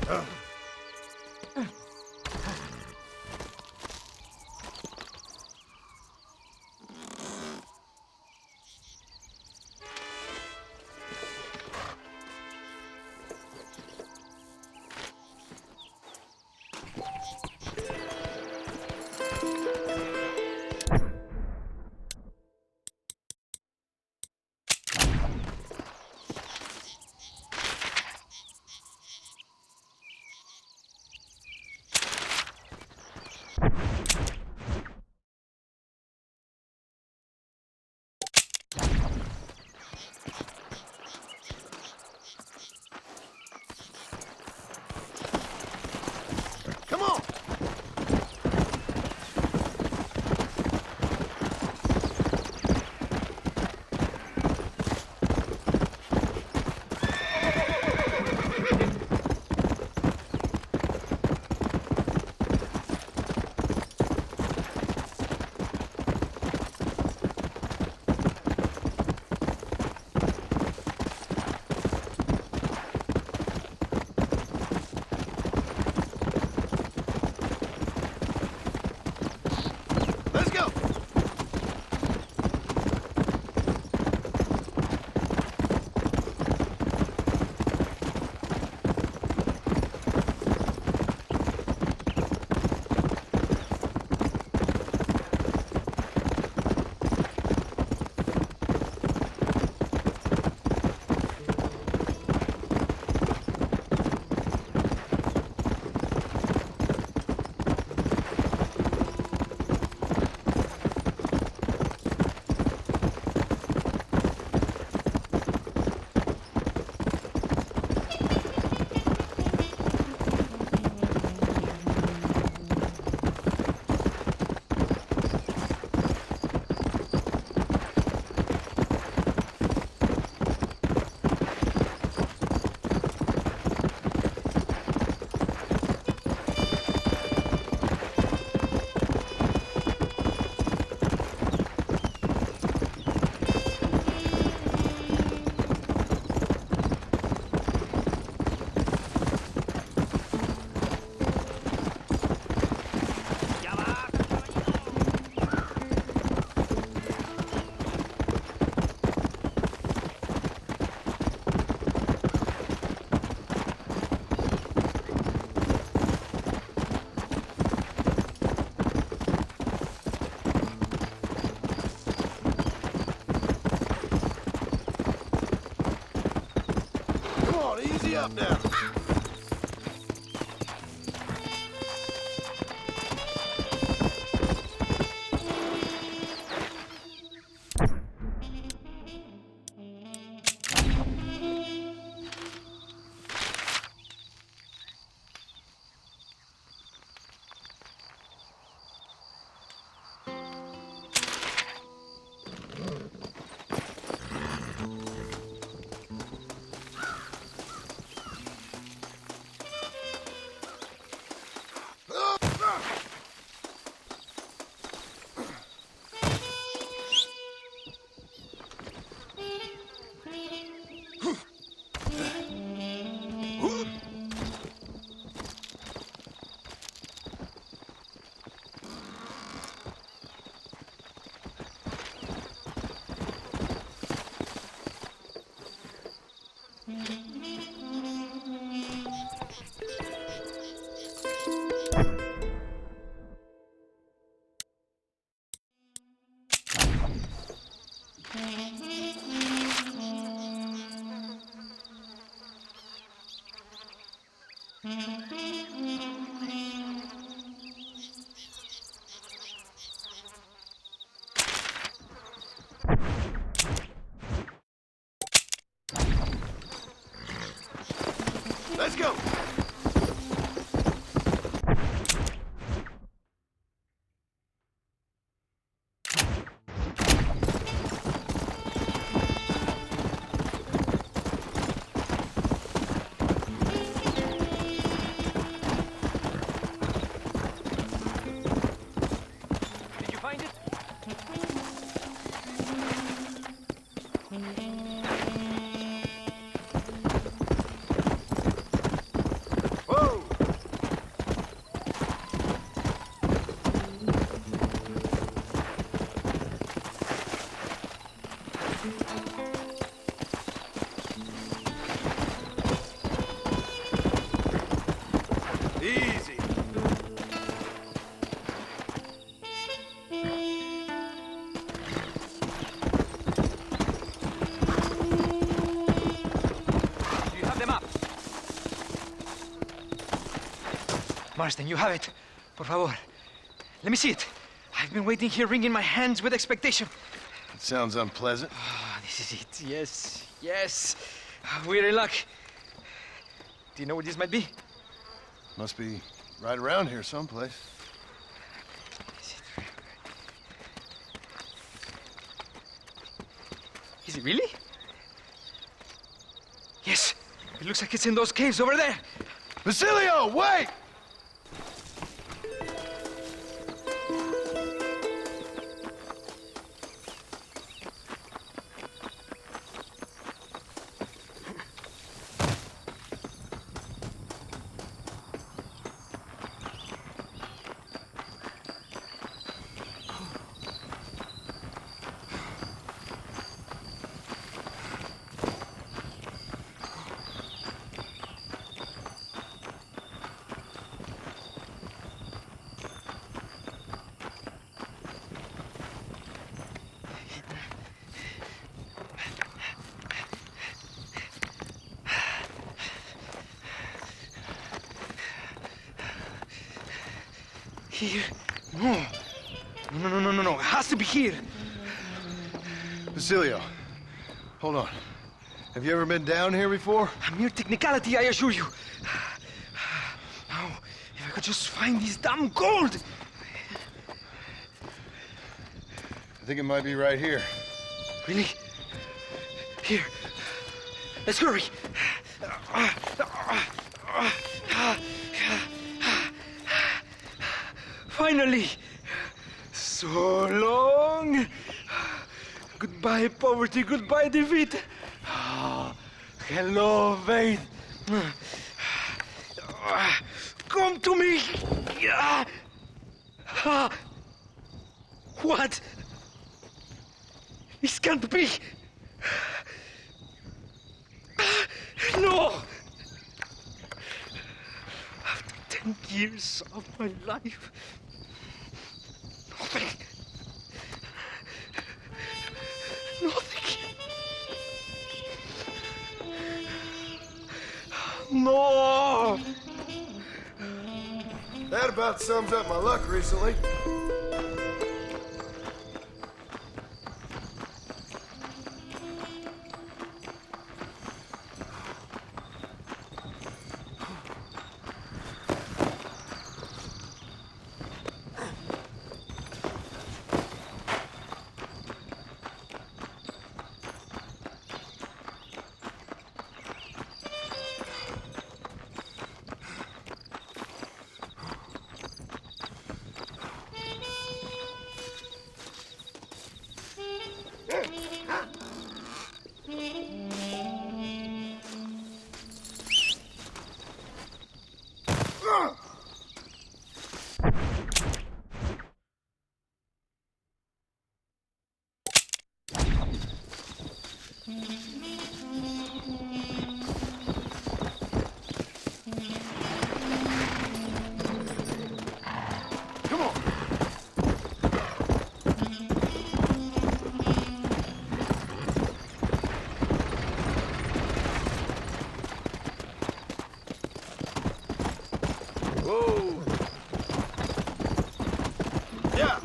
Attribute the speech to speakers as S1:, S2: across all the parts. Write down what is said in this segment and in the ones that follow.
S1: Come on! Let's go! Come on, easy up now. Let's go!
S2: Did you find it?
S1: Easy.
S2: Do you have the map?
S3: Marston, you have it. Por favor. Let me see it. I've been waiting here, wringing my hands with expectation.
S1: It sounds unpleasant.
S3: Ah, this is it. Yes, yes. We're in luck. Do you know where this might be?
S1: Must be right around here someplace.
S3: Is it really? Yes. It looks like it's in those caves over there.
S1: Basilio, wait!
S3: Here? No. No. It has to be here.
S1: Basilio, hold on. Have you ever been down here before?
S3: A mere technicality, I assure you. Now, if I could just find this damn gold.
S1: I think it might be right here.
S3: Really? Here. Let's hurry. Finally! So long! Goodbye, poverty. Goodbye, defeat. Hello, faith. Come to me! What? This can't be! No! After 10 years of my life, nothing. No!
S1: That about sums up my luck recently. Come on. Whoa. Yeah.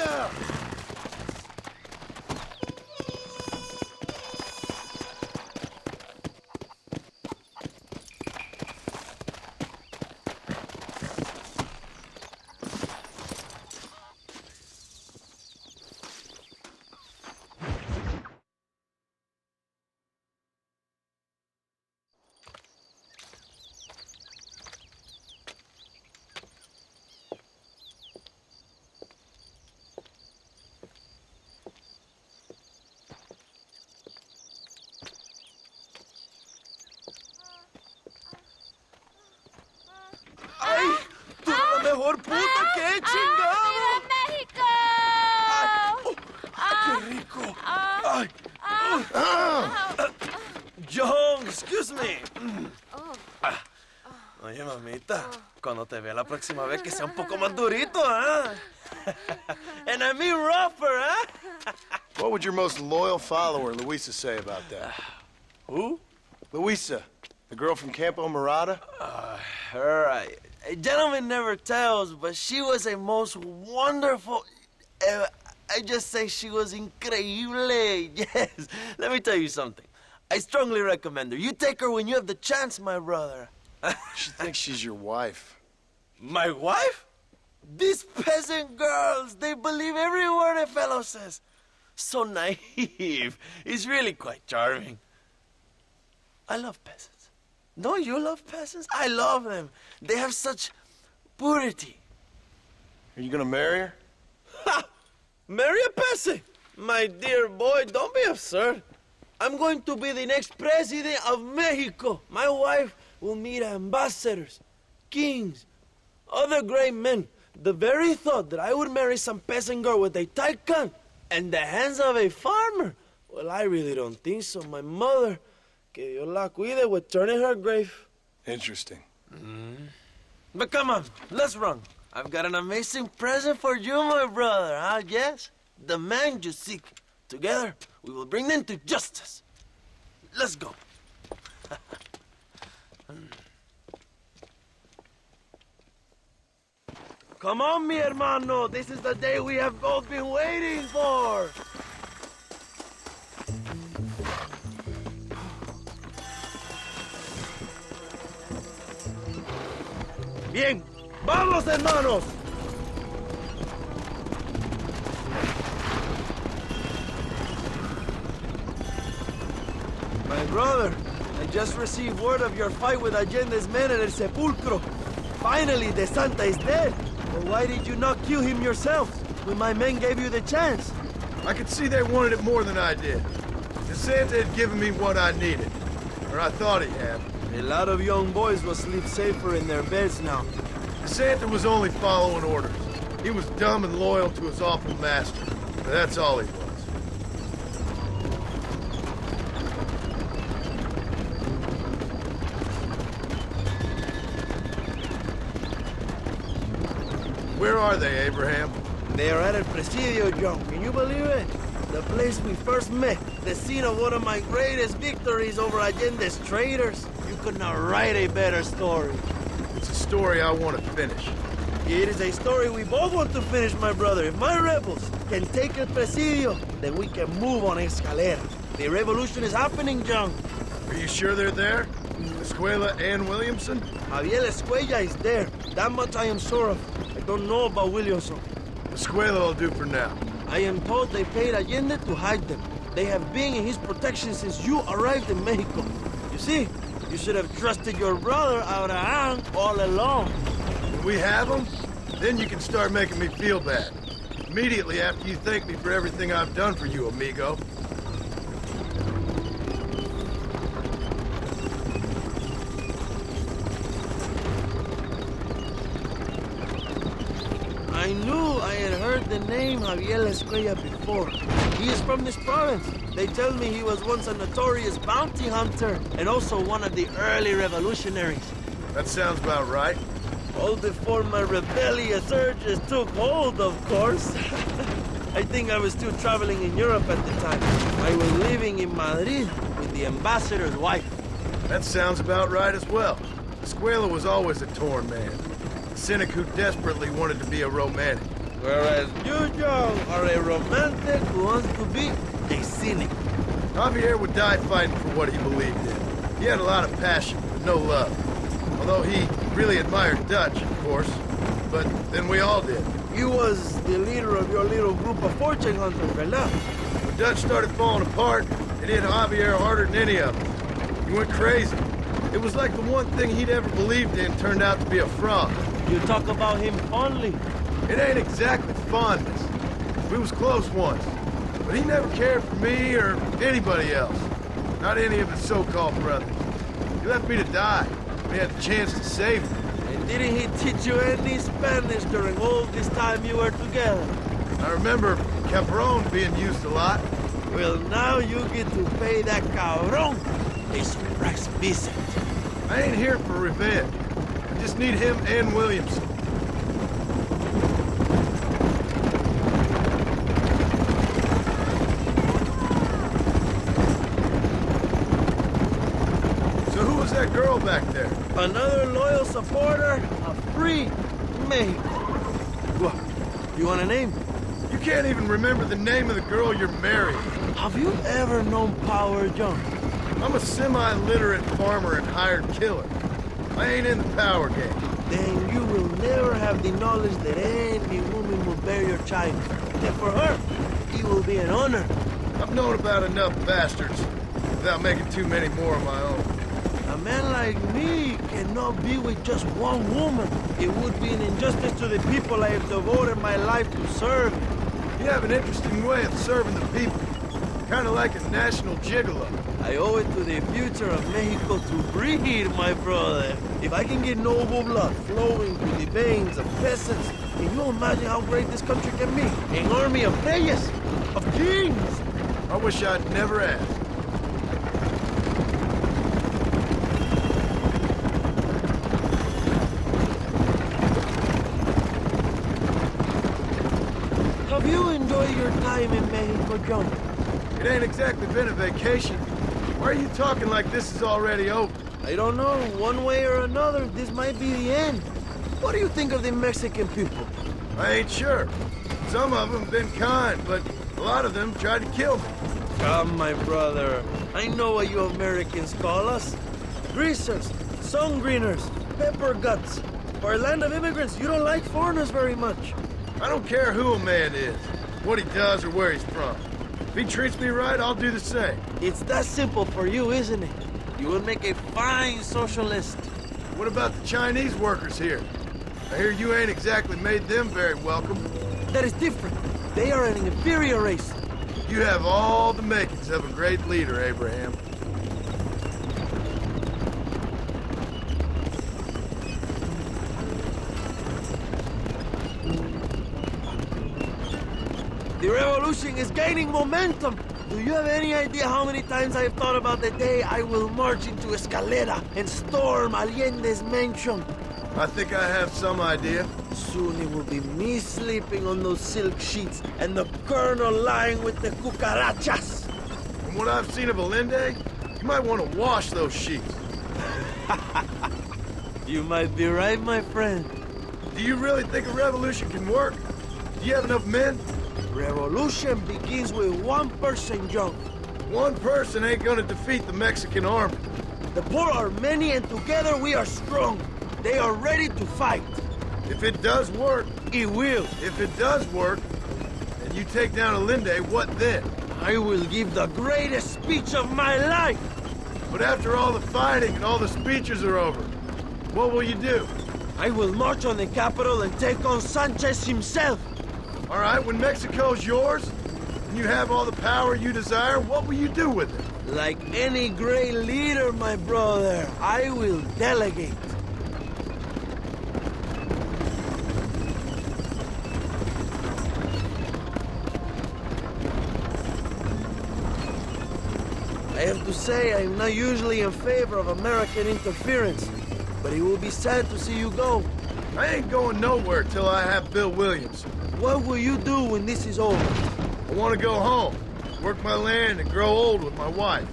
S1: Yeah!
S4: ¡Ay! ¡Tú eres la mejor puta que he chingado!
S5: ¡Viva México!
S4: ¡Qué rico! ¡Ay! John, excuse me. Oye, mamita, cuando te vea la próxima vez que sea un poco más durito, ¿ah? And I mean rougher, ¿ah?
S1: What would your most loyal follower, Luisa, say about that?
S4: Who?
S1: Luisa, the girl from Campo Mirada?
S4: Her, a gentleman never tells, but she was a most wonderful... I just say she was increíble. Yes. Let me tell you something. I strongly recommend her. You take her when you have the chance, my brother.
S1: She thinks she's your wife.
S4: My wife? These peasant girls, they believe every word a fellow says. So naive. It's really quite charming. I love peasants. Don't you love peasants? I love them. They have such purity.
S1: Are you gonna marry her?
S4: Ha! Marry a peasant? My dear boy, don't be absurd. I'm going to be the next president of Mexico. My wife will meet ambassadors, kings, other great men. The very thought that I would marry some peasant girl with a tight gun and the hands of a farmer, well, I really don't think so. My mother, que Dios la cuide, would turn in her grave.
S1: Interesting.
S4: But come on, let's run. I've got an amazing present for you, my brother, huh? Yes? The man you seek. Together, we will bring them to justice. Let's go. Come on, mi hermano. This is the day we have both been waiting for. Bien. ¡Vamos, hermanos! My brother, I just received word of your fight with Allende's men in El Sepulcro. Finally, the Santa is dead. Well, why did you not kill him yourself when my men gave you the chance?
S1: I could see they wanted it more than I did. The Santa had given me what I needed. Or I thought he had.
S4: A lot of young boys will sleep safer in their beds now.
S1: The Santa was only following orders. He was dumb and loyal to his awful master. But that's all he was. Where are they, Abraham?
S4: They are at El Presidio, John. Can you believe it? The place we first met. The scene of one of my greatest victories over Allende's traitors. You could not write a better story.
S1: It's a story I want to finish.
S4: It is a story we both want to finish, my brother. If my rebels can take El Presidio, then we can move on Escalera. The revolution is happening, John.
S1: Are you sure they're there? Escuela and Williamson?
S4: Javier Escuella is there. That much I am sure of. I don't know about Williamson.
S1: Escuela will do for now.
S4: I am told they paid Allende to hide them. They have been in his protection since you arrived in Mexico. You see, you should have trusted your brother Abraham all along.
S1: When we have them, then you can start making me feel bad. Immediately after you thank me for everything I've done for you, amigo.
S4: I knew I had heard the name Javier Escuella before. He is from this province. They tell me he was once a notorious bounty hunter and also one of the early revolutionaries.
S1: That sounds about right.
S4: All before my rebellious urges took hold, of course. I think I was still traveling in Europe at the time. I was living in Madrid with the ambassador's wife.
S1: That sounds about right as well. Escuela was always a torn man. A cynic who desperately wanted to be a romantic.
S4: Whereas you, John, are a romantic who wants to be a cynic.
S1: Javier would die fighting for what he believed in. He had a lot of passion, but no love. Although he really admired Dutch, of course. But then we all did.
S4: He was the leader of your little group of fortune hunters, ¿verdad?
S1: When Dutch started falling apart, it hit Javier harder than any of us. He went crazy. It was like the one thing he'd ever believed in turned out to be a fraud.
S4: You talk about him fondly.
S1: It ain't exactly fondness. We was close once. But he never cared for me or anybody else. Not any of his so-called brothers. He left me to die. We had the chance to save him.
S4: And didn't he teach you any Spanish during all this time you were together?
S1: I remember Cabron being used a lot.
S4: Well, now you get to pay that cabron a surprise visit.
S1: I ain't here for revenge. I just need him and Williamson. So who was that girl back there?
S4: Another loyal supporter of free Mexico. What? You want a name?
S1: You can't even remember the name of the girl you're marrying.
S4: Have you ever known Power, John?
S1: I'm a semi-literate farmer and hired killer. I ain't in the power game.
S4: Then you will never have the knowledge that any woman will bear your child. And for her, it will be an honor.
S1: I've known about enough bastards without making too many more of my own.
S4: A man like me cannot be with just one woman. It would be an injustice to the people I have devoted my life to serve.
S1: You have an interesting way of serving the people. Kind of like a national gigolo.
S4: I owe it to the future of Mexico to breed, my brother. If I can get noble blood flowing through the veins of peasants, can you imagine how great this country can be? An army of reyes, of kings.
S1: I wish I'd never asked.
S4: Have you enjoyed your time in Mexico, John?
S1: It ain't exactly been a vacation. Why are you talking like this is already over?
S4: I don't know. One way or another, this might be the end. What do you think of the Mexican people?
S1: I ain't sure. Some of them been kind, but a lot of them tried to kill me.
S4: Come, my brother. I know what you Americans call us. Greasers, sun greeners, pepper guts. For a land of immigrants, you don't like foreigners very much.
S1: I don't care who a man is, what he does or where he's from. If he treats me right, I'll do the same.
S4: It's that simple for you, isn't it? You would make a fine socialist.
S1: What about the Chinese workers here? I hear you ain't exactly made them very welcome.
S4: That is different. They are an inferior race.
S1: You have all the makings of a great leader, Abraham.
S4: The revolution is gaining momentum. Do you have any idea how many times I have thought about the day I will march into Escalera and storm Allende's mansion?
S1: I think I have some idea.
S4: Soon it will be me sleeping on those silk sheets and the colonel lying with the cucarachas.
S1: From what I've seen of Allende, you might want to wash those sheets.
S4: You might be right, my friend.
S1: Do you really think a revolution can work? Do you have enough men?
S4: Revolution begins with one person, John.
S1: One person ain't gonna defeat the Mexican army.
S4: The poor are many and together we are strong. They are ready to fight.
S1: If it does work,
S4: It will.
S1: if it does work, and you take down Allende, what then?
S4: I will give the greatest speech of my life.
S1: But after all the fighting and all the speeches are over, what will you do?
S4: I will march on the capital and take on Sanchez himself.
S1: All right, when Mexico's yours, and you have all the power you desire, what will you do with it?
S4: Like any great leader, my brother, I will delegate. I have to say, I am not usually in favor of American interference, but it will be sad to see you go.
S1: I ain't going nowhere till I have Bill Williamson.
S4: What will you do when this is over?
S1: I want to go home, work my land, and grow old with my wife.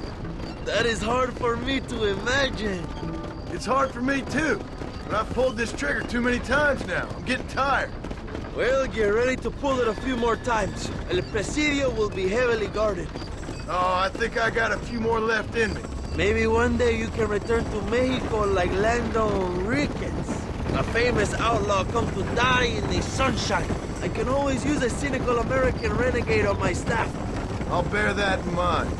S4: That is hard for me to imagine.
S1: It's hard for me too, but I've pulled this trigger too many times now. I'm getting tired.
S4: Well, get ready to pull it a few more times. El Presidio will be heavily guarded.
S1: Oh, I think I got a few more left in me.
S4: Maybe one day you can return to Mexico like Lando Enriquez. A famous outlaw come to die in the sunshine. I can always use a cynical American renegade on my staff.
S1: I'll bear that in mind.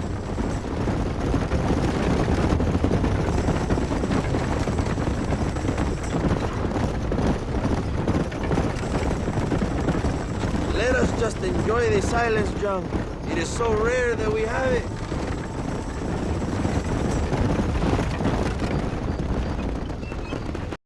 S4: Let us just enjoy the silence, John. It is so rare that we have it.